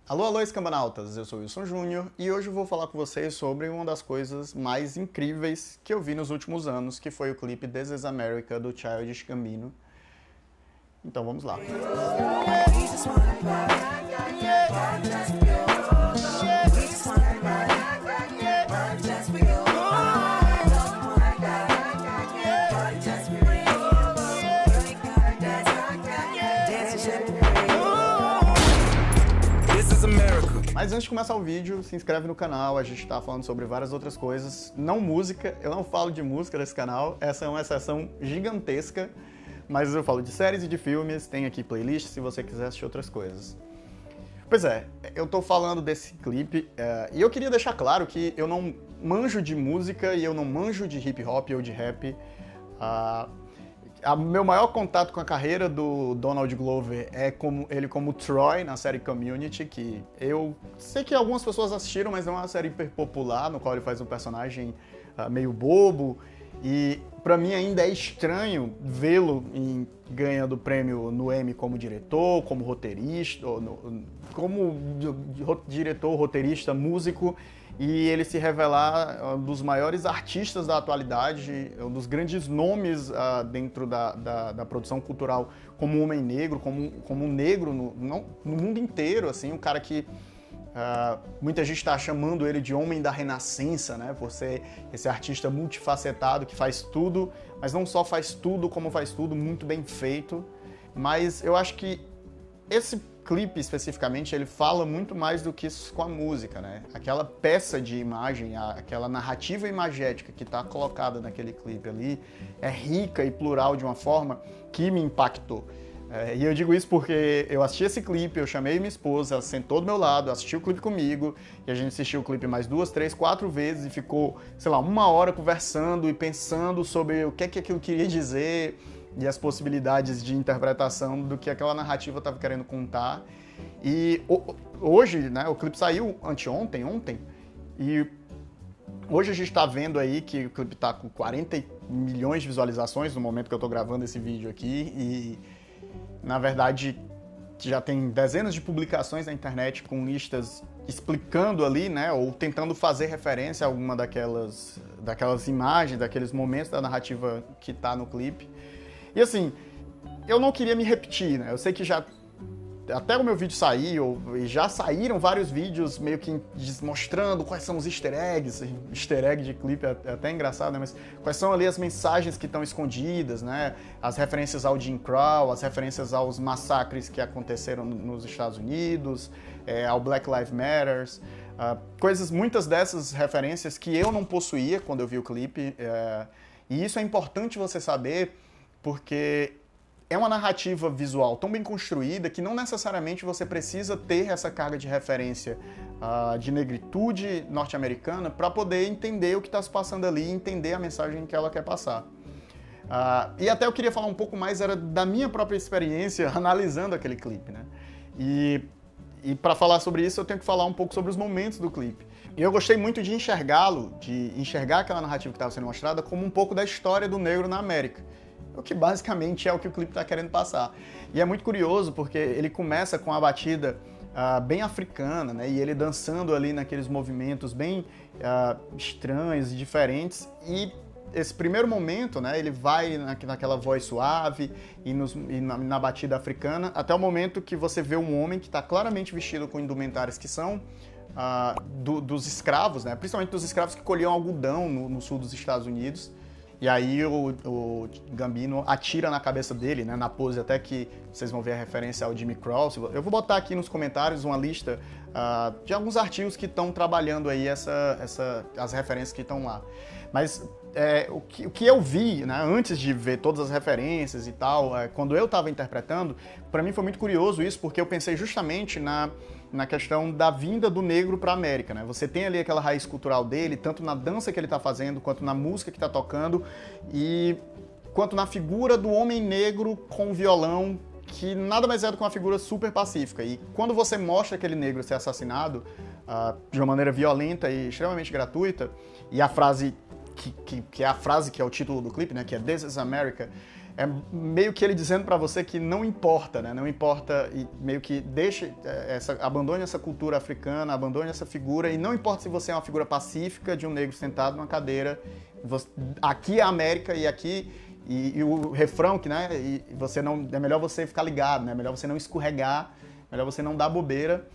Alô, alô, escambanautas! Eu sou o Wilson Júnior e hoje eu vou falar com vocês sobre uma das coisas mais incríveis que eu vi nos últimos anos, que foi o clipe This Is America, do Childish Gambino. Então vamos lá. Mas antes de começar o vídeo, se inscreve no canal, a gente tá falando sobre várias outras coisas, não música, eu não falo de música nesse canal, essa é uma exceção gigantesca, mas eu falo de séries e de filmes, tem aqui playlist se você quiser assistir outras coisas. Pois é, eu tô falando desse clipe, e eu queria deixar claro que eu não manjo de música e eu não manjo de hip hop ou de rap. Meu maior contato com a carreira do Donald Glover é ele como Troy na série Community, que eu sei que algumas pessoas assistiram, mas é uma série hiper popular, no qual ele faz um personagem meio bobo, e pra mim ainda é estranho vê-lo ganhando prêmio no Emmy como diretor, como roteirista, como diretor, roteirista, músico, e ele se revelar um dos maiores artistas da atualidade, um dos grandes nomes dentro da produção cultural como um homem negro, como um negro no mundo inteiro, assim, um cara que muita gente está chamando ele de homem da renascença, né, por ser esse artista multifacetado que faz tudo, mas não só faz tudo, como faz tudo muito bem feito. Mas eu acho que esse clipe, especificamente, ele fala muito mais do que isso com a música, né? Aquela peça de imagem, aquela narrativa imagética que está colocada naquele clipe ali, é rica e plural de uma forma que me impactou. E eu digo isso porque eu assisti esse clipe, eu chamei minha esposa, ela sentou do meu lado, assistiu o clipe comigo, e a gente assistiu o clipe mais 2, 3, 4 vezes e ficou, sei lá, 1 hora conversando e pensando sobre o que é que aquilo queria dizer, e as possibilidades de interpretação do que aquela narrativa estava querendo contar. E hoje, né, o clipe saiu ontem, e hoje a gente está vendo aí que o clipe está com 40 milhões de visualizações no momento que eu estou gravando esse vídeo aqui, e na verdade já tem dezenas de publicações na internet com listas explicando ali, né, ou tentando fazer referência a alguma daquelas imagens, daqueles momentos da narrativa que está no clipe. E assim, eu não queria me repetir, né? Eu sei que até o meu vídeo saiu, e já saíram vários vídeos meio que mostrando quais são os easter eggs. Easter egg de clipe é até engraçado, né? Mas quais são ali as mensagens que estão escondidas, né? As referências ao Jim Crow, as referências aos massacres que aconteceram nos Estados Unidos, ao Black Lives Matter. Muitas dessas referências que eu não possuía quando eu vi o clipe. E isso é importante você saber, porque é uma narrativa visual tão bem construída que não necessariamente você precisa ter essa carga de referência de negritude norte-americana para poder entender o que está se passando ali e entender a mensagem que ela quer passar. E até eu queria falar um pouco mais da minha própria experiência analisando aquele clipe, né? E para falar sobre isso eu tenho que falar um pouco sobre os momentos do clipe. E eu gostei muito de enxergá-lo, de enxergar aquela narrativa que estava sendo mostrada como um pouco da história do negro na América. O que basicamente é o que o clipe está querendo passar. E é muito curioso porque ele começa com a batida bem africana, né? E ele dançando ali naqueles movimentos bem estranhos e diferentes. E esse primeiro momento, né, ele vai naquela voz suave e na batida africana, até o momento que você vê um homem que está claramente vestido com indumentárias que são dos escravos, né? Principalmente dos escravos que colhiam algodão no sul dos Estados Unidos. E aí o Gambino atira na cabeça dele, né, na pose, até que vocês vão ver a referência ao Jimmy Crow. Eu vou botar aqui nos comentários uma lista de alguns artigos que estão trabalhando aí as referências que estão lá. Mas o que eu vi, né, antes de ver todas as referências e tal, quando eu estava interpretando, para mim foi muito curioso isso, porque eu pensei justamente na questão da vinda do negro para a América, né? Você tem ali aquela raiz cultural dele, tanto na dança que ele está fazendo, quanto na música que está tocando, e quanto na figura do homem negro com violão, que nada mais é do que uma figura super pacífica. E quando você mostra aquele negro ser assassinado de uma maneira violenta e extremamente gratuita, e a frase que é a frase que é o título do clipe, né, que é This is America, é meio que ele dizendo para você que não importa, né? Não importa, e meio que abandone essa cultura africana, abandone essa figura, e não importa se você é uma figura pacífica de um negro sentado numa cadeira, aqui é a América e aqui e o refrão que, né? E você não, é melhor você ficar ligado, né? É melhor você não escorregar, é melhor você não dar bobeira.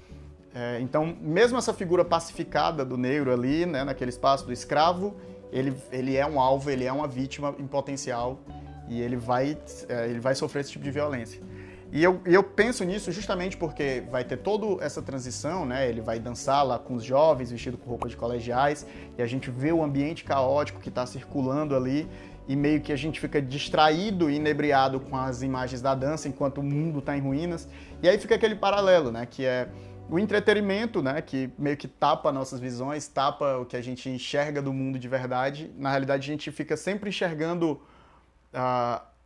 Então, mesmo essa figura pacificada do negro ali, né? Naquele espaço do escravo, ele é um alvo, ele é uma vítima em potencial. E ele vai sofrer esse tipo de violência. E eu penso nisso justamente porque vai ter toda essa transição, né? Ele vai dançar lá com os jovens, vestido com roupas de colegiais, e a gente vê o ambiente caótico que está circulando ali, e meio que a gente fica distraído e inebriado com as imagens da dança, enquanto o mundo está em ruínas. E aí fica aquele paralelo, né? Que é o entretenimento, né? Que meio que tapa nossas visões, tapa o que a gente enxerga do mundo de verdade. Na realidade, a gente fica sempre enxergando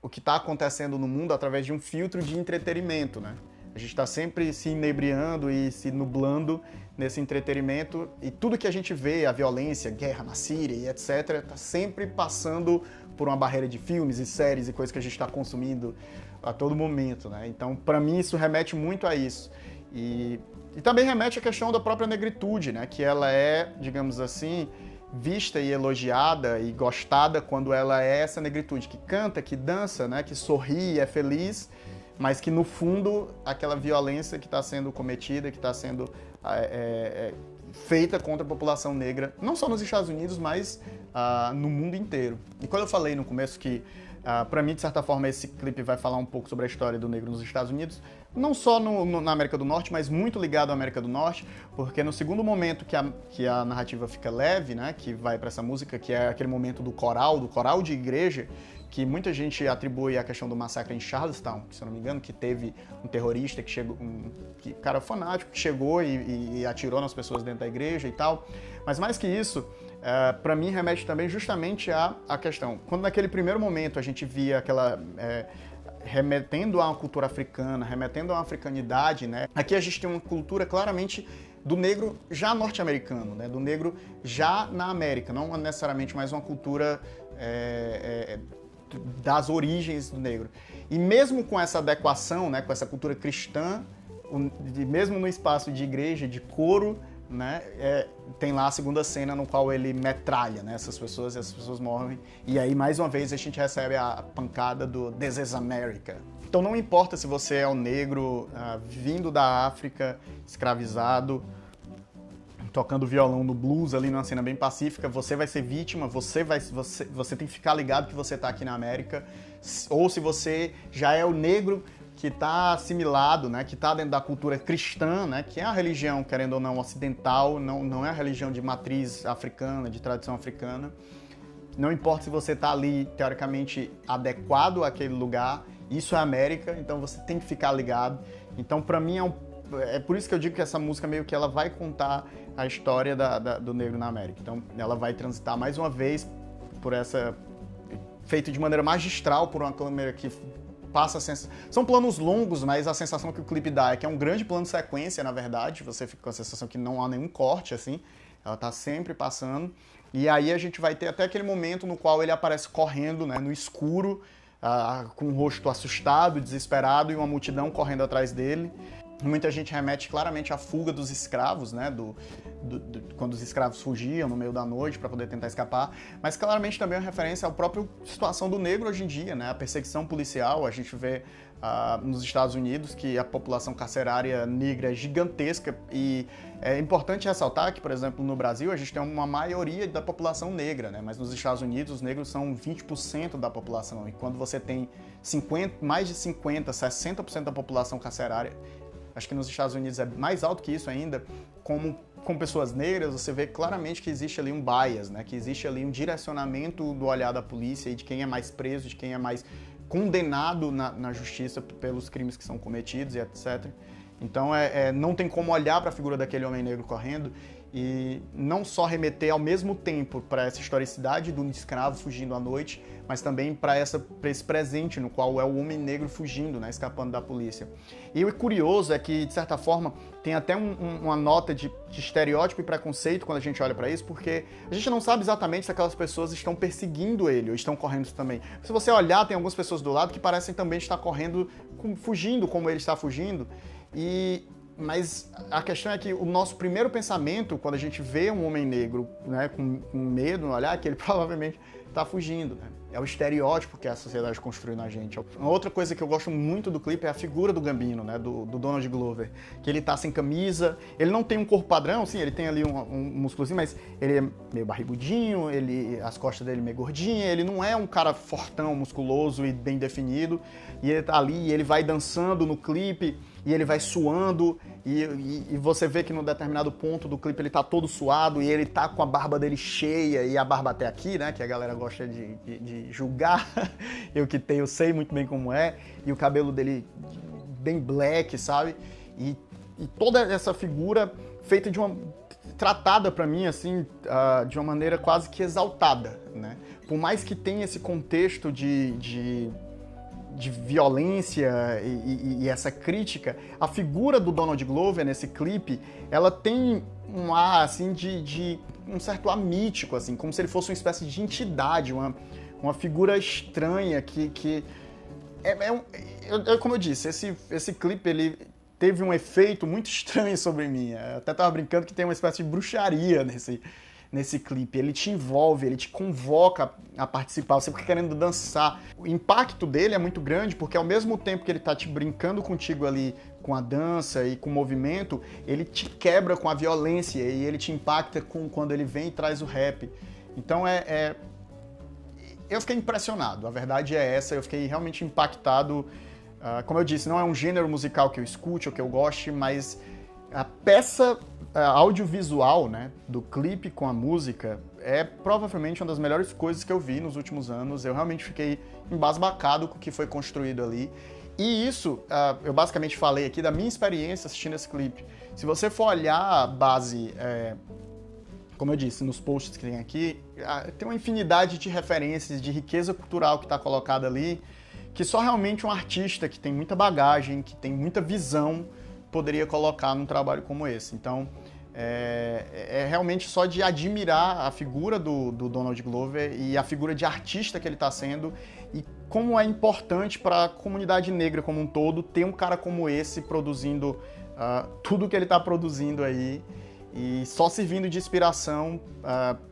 o que está acontecendo no mundo através de um filtro de entretenimento, né? A gente está sempre se inebriando e se nublando nesse entretenimento, e tudo que a gente vê, a violência, guerra na Síria e etc., está sempre passando por uma barreira de filmes e séries e coisas que a gente está consumindo a todo momento, né? Então, para mim, isso remete muito a isso. E também remete à questão da própria negritude, né? Que ela é, digamos assim, vista e elogiada e gostada quando ela é essa negritude que canta, que dança, né, que sorri, é feliz, mas que no fundo aquela violência que está sendo cometida, que está sendo feita contra a população negra, não só nos Estados Unidos, mas no mundo inteiro. E quando eu falei no começo que para mim, de certa forma, esse clipe vai falar um pouco sobre a história do negro nos Estados Unidos, não só na América do Norte, mas muito ligado à América do Norte, porque no segundo momento que a narrativa fica leve, né, que vai para essa música, que é aquele momento do coral de igreja, que muita gente atribui à questão do massacre em Charlestown, se eu não me engano, que teve um terrorista que chegou, cara fanático, que chegou e atirou nas pessoas dentro da igreja e tal. Mas mais que isso, para mim remete também justamente à questão. Quando naquele primeiro momento a gente via aquela remetendo a uma cultura africana, remetendo a uma africanidade, né? Aqui a gente tem uma cultura claramente do negro já norte-americano, né? Do negro já na América, não necessariamente mais uma cultura das origens do negro. E mesmo com essa adequação, né, com essa cultura cristã, mesmo no espaço de igreja, de coro, né, tem lá a segunda cena no qual ele metralha, né, essas pessoas e essas pessoas morrem. E aí, mais uma vez, a gente recebe a pancada do This is America. Então não importa se você é um negro vindo da África, escravizado, tocando violão no blues ali numa cena bem pacífica, você vai ser vítima, você tem que ficar ligado que você está aqui na América, ou se você já é o negro que está assimilado, né, que está dentro da cultura cristã, né, que é a religião, querendo ou não, ocidental, não é a religião de matriz africana, de tradição africana. Não importa se você está ali, teoricamente, adequado àquele lugar, isso é América, então você tem que ficar ligado. Então, para mim, é por isso que eu digo que essa música meio que ela vai contar a história do negro na América. Então, ela vai transitar mais uma vez por feito de maneira magistral por uma câmera que passa a sensação... São planos longos, mas a sensação que o clipe dá é que é um grande plano de sequência, na verdade. Você fica com a sensação que não há nenhum corte, assim. Ela tá sempre passando. E aí a gente vai ter até aquele momento no qual ele aparece correndo, né, no escuro, com o rosto assustado, desesperado, e uma multidão correndo atrás dele. Muita gente remete claramente à fuga dos escravos, né, quando os escravos fugiam no meio da noite para poder tentar escapar, mas claramente também é uma referência à própria situação do negro hoje em dia, né, a perseguição policial. A gente vê nos Estados Unidos que a população carcerária negra é gigantesca, e é importante ressaltar que, por exemplo, no Brasil a gente tem uma maioria da população negra, né, mas nos Estados Unidos os negros são 20% da população, e quando você tem mais de 50%, 60% da população carcerária, acho que nos Estados Unidos é mais alto que isso ainda, com pessoas negras, você vê claramente que existe ali um bias, né? Que existe ali um direcionamento do olhar da polícia e de quem é mais preso, de quem é mais condenado na justiça pelos crimes que são cometidos e etc. Então não tem como olhar para a figura daquele homem negro correndo e não só remeter ao mesmo tempo para essa historicidade do escravo fugindo à noite, mas também para esse presente no qual é o homem negro fugindo, né, escapando da polícia. E o curioso é que, de certa forma, tem até uma nota de estereótipo e preconceito quando a gente olha para isso, porque a gente não sabe exatamente se aquelas pessoas estão perseguindo ele ou estão correndo também. Se você olhar, tem algumas pessoas do lado que parecem também estar correndo, fugindo como ele está fugindo. Mas a questão é que o nosso primeiro pensamento, quando a gente vê um homem negro, né, com medo no olhar, é que ele provavelmente está fugindo, né? É o estereótipo que a sociedade construiu na gente. Uma outra coisa que eu gosto muito do clipe é a figura do Gambino, né, do Donald Glover, que ele tá sem camisa, ele não tem um corpo padrão, sim, ele tem ali um músculozinho, mas ele é meio barrigudinho, as costas dele meio gordinhas, ele não é um cara fortão, musculoso e bem definido, e ele tá ali, e ele vai dançando no clipe, e ele vai suando, e você vê que num determinado ponto do clipe ele tá todo suado, e ele tá com a barba dele cheia, e a barba até aqui, né, que a galera gosta de julgar, eu sei muito bem como é, e o cabelo dele bem black, sabe, e toda essa figura feita tratada pra mim, assim, de uma maneira quase que exaltada, né, por mais que tenha esse contexto de violência e essa crítica, a figura do Donald Glover nesse clipe, ela tem um ar, assim, de um certo ar mítico, assim, como se ele fosse uma espécie de entidade, uma figura estranha que como eu disse, esse clipe, ele teve um efeito muito estranho sobre mim. Eu até tava brincando que tem uma espécie de bruxaria nesse clipe. Ele te envolve, ele te convoca a participar, você fica querendo dançar. O impacto dele é muito grande, porque ao mesmo tempo que ele tá te brincando contigo ali com a dança e com o movimento, ele te quebra com a violência e ele te impacta quando ele vem e traz o rap. Então eu fiquei impressionado, a verdade é essa, eu fiquei realmente impactado. Como eu disse, não é um gênero musical que eu escute ou que eu goste, mas a peça audiovisual, né, do clipe com a música é provavelmente uma das melhores coisas que eu vi nos últimos anos. Eu realmente fiquei embasbacado com o que foi construído ali. E isso, eu basicamente falei aqui da minha experiência assistindo esse clipe. Se você for olhar a base, como eu disse, nos posts que tem aqui, tem uma infinidade de referências, de riqueza cultural que está colocada ali, que só realmente um artista que tem muita bagagem, que tem muita visão, poderia colocar num trabalho como esse. Então, realmente só de admirar a figura do Donald Glover e a figura de artista que ele está sendo e como é importante para a comunidade negra como um todo ter um cara como esse produzindo tudo que ele está produzindo aí e só servindo de inspiração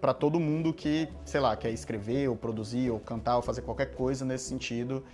para todo mundo que, sei lá, quer escrever ou produzir ou cantar ou fazer qualquer coisa nesse sentido.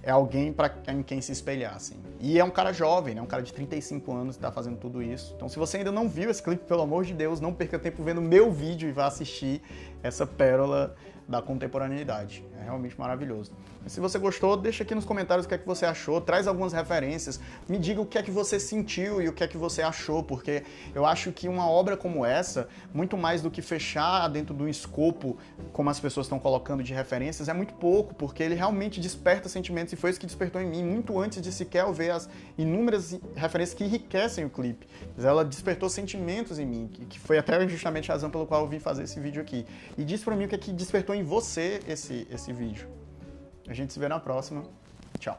É alguém em quem se espelhar, assim. E é um cara jovem, né? Um cara de 35 anos que tá fazendo tudo isso. Então, se você ainda não viu esse clipe, pelo amor de Deus, não perca tempo vendo meu vídeo e vá assistir essa pérola da contemporaneidade. É realmente maravilhoso. E se você gostou, deixa aqui nos comentários o que é que você achou, traz algumas referências, me diga o que é que você sentiu e o que é que você achou, porque eu acho que uma obra como essa, muito mais do que fechar dentro de um escopo, como as pessoas estão colocando de referências, é muito pouco, porque ele realmente desperta sentimentos e foi isso que despertou em mim, muito antes de sequer eu ver as inúmeras referências que enriquecem o clipe. Ela despertou sentimentos em mim, que foi até justamente a razão pelo qual eu vim fazer esse vídeo aqui. E diz pra mim o que é que despertou em você esse vídeo. A gente se vê na próxima. Tchau.